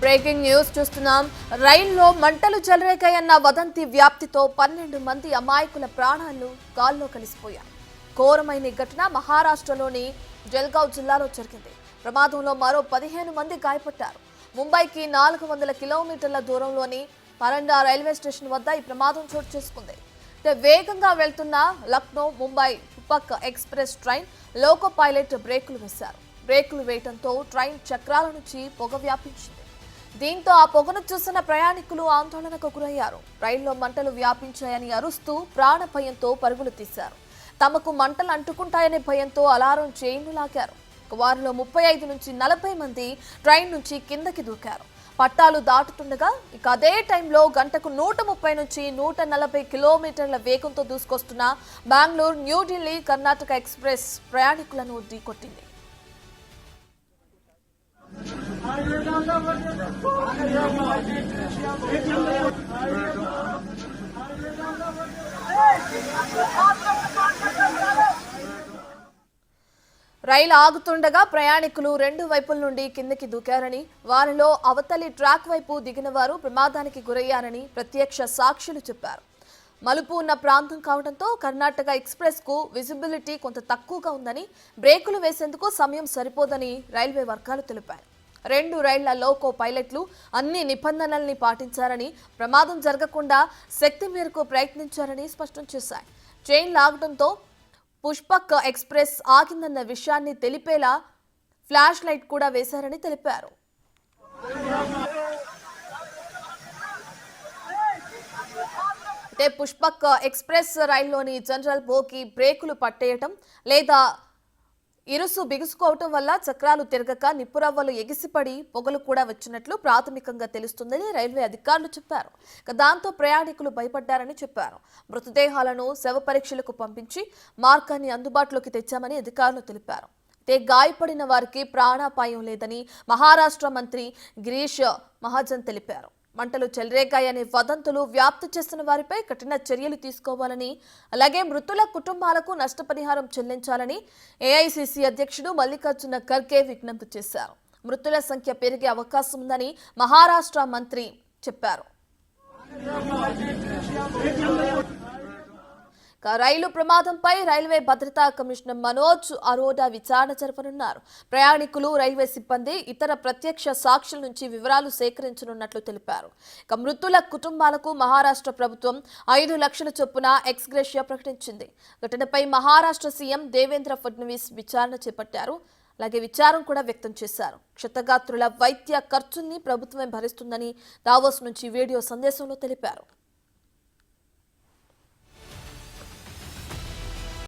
Breaking news చూస్తున్నాం. రైల్లో మంటలు చెలరేగాయన్న వదంతి వ్యాప్తితో 12 మంది అమాయకుల ప్రాణాలు గాల్లో కలిసిపోయాయి. ఘోరమైన ఘటన మహారాష్ట్రలోని జల్గావ్ జిల్లాలో జరిగింది. ప్రమాదంలో మరో 15 మంది గాయపడ్డారు. ముంబైకి 400 కిలోమీటర్ల దూరంలోని పరండా రైల్వే స్టేషన్ వద్ద ఈ ప్రమాదం చోటు చేసుకుంది. వేగంగా వెళ్తున్న Lucknow Mumbai Pushpak express train loco pilot బ్రేకులు వేశారు. బ్రేకులు వేయడంతో ట్రైన్ చక్రాల నుంచి పొగ వ్యాపించింది. దీంతో ఆ పొగను చూసిన ప్రయాణికులు ఆందోళనకు గురయ్యారు. రైల్లో మంటలు వ్యాపించాయని అరుస్తూ ప్రాణ భయంతో పరుగులు తీశారు. తమకు మంటలు అంటుకుంటాయనే భయంతో అలారం చైన్లు లాగారు. వారిలో 35 నుంచి 40 మంది ట్రైన్ నుంచి కిందకి దూకారు. పట్టాలు దాటుతుండగా ఇక అదే టైంలో గంటకు 130 నుంచి 140 కిలోమీటర్ల వేగంతో దూసుకొస్తున్న బెంగళూరు న్యూఢిల్లీ కర్ణాటక ఎక్స్ప్రెస్ ప్రయాణికులను ఢీకొట్టింది. రైలు ఆగుతుండగా ప్రయాణికులు 2 వైపుల నుండి కిందకి దూకారని, వారిలో అవతలి ట్రాక్ వైపు దిగిన వారు ప్రమాదానికి గురయ్యారని ప్రత్యక్ష సాక్షులు చెప్పారు. మలుపు ఉన్న ప్రాంతం కావడంతో కర్ణాటక ఎక్స్ప్రెస్ కు విజిబిలిటీ కొంత తక్కువగా ఉందని, బ్రేకులు వేసేందుకు సమయం సరిపోదని రైల్వే వర్గాలు తెలిపాయి. 2 రైళ్ల లోకో పైలట్లు అన్ని నిబంధనల్ని పాటించారని, ప్రమాదం జరగకుండా శక్తి మేరకు ప్రయత్నించారని స్పష్టం చేశాయి. చైన్ లాగడంతో పుష్పక్ ఎక్స్ప్రెస్ ఆగిందన్న విషయాన్ని తెలిపేలా ఫ్లాష్ లైట్ కూడా వేశారని తెలిపారు. పుష్పక్ ఎక్స్ప్రెస్ రైల్లోని జనరల్ బోగి బ్రేకులు పట్టేయటం లేదా ఇరుసు బిగుసుకోవటం వల్ల చక్రాలు తిరగక నిప్పురవ్వలు ఎగిసిపడి పొగలు కూడా వచ్చినట్లు ప్రాథమికంగా తెలుస్తుందని రైల్వే అధికారులు చెప్పారు. దాంతో ప్రయాణికులు భయపడ్డారని చెప్పారు. మృతదేహాలను శవ పరీక్షలకు పంపించి మార్గాన్ని అందుబాటులోకి తెచ్చామని అధికారులు తెలిపారు. గాయపడిన వారికి ప్రాణాపాయం లేదని మహారాష్ట్ర మంత్రి గిరీష్ మహాజన్ తెలిపారు. మంటలు చెలరేగాయనే వదంతులు వ్యాప్తి చేస్తున్న వారిపై కఠిన చర్యలు తీసుకోవాలని, అలాగే మృతుల కుటుంబాలకు నష్టపరిహారం చెల్లించాలని ఏఐసీసీ అధ్యక్షుడు మల్లికార్జున ఖర్గే విజ్ఞప్తి చేశారు. మృతుల సంఖ్య పెరిగే అవకాశం ఉందని మహారాష్ట్ర మంత్రి చెప్పారు. రైలు ప్రమాదంపై రైల్వే భద్రతా కమిషనర్ మనోజ్ అరోడా విచారణ జరపనున్నారు. ప్రయాణికులు, రైల్వే సిబ్బంది, ఇతర ప్రత్యక్ష సాక్షుల నుంచి వివరాలు సేకరించనున్నట్లు తెలిపారు. మృతుల కుటుంబాలకు మహారాష్ట్ర ప్రభుత్వం 5 లక్షల చొప్పున ఎక్స్ గ్రేషియా ప్రకటించింది. ఘటనపై మహారాష్ట్ర సీఎం దేవేంద్ర ఫడ్నవీస్ విచారణ చేపట్టారు. అలాగే విచారం కూడా వ్యక్తం చేశారు. క్షతగాత్రుల వైద్య ఖర్చుల్ని ప్రభుత్వమే భరిస్తుందని దావోస్ నుంచి వీడియో సందేశంలో తెలిపారు.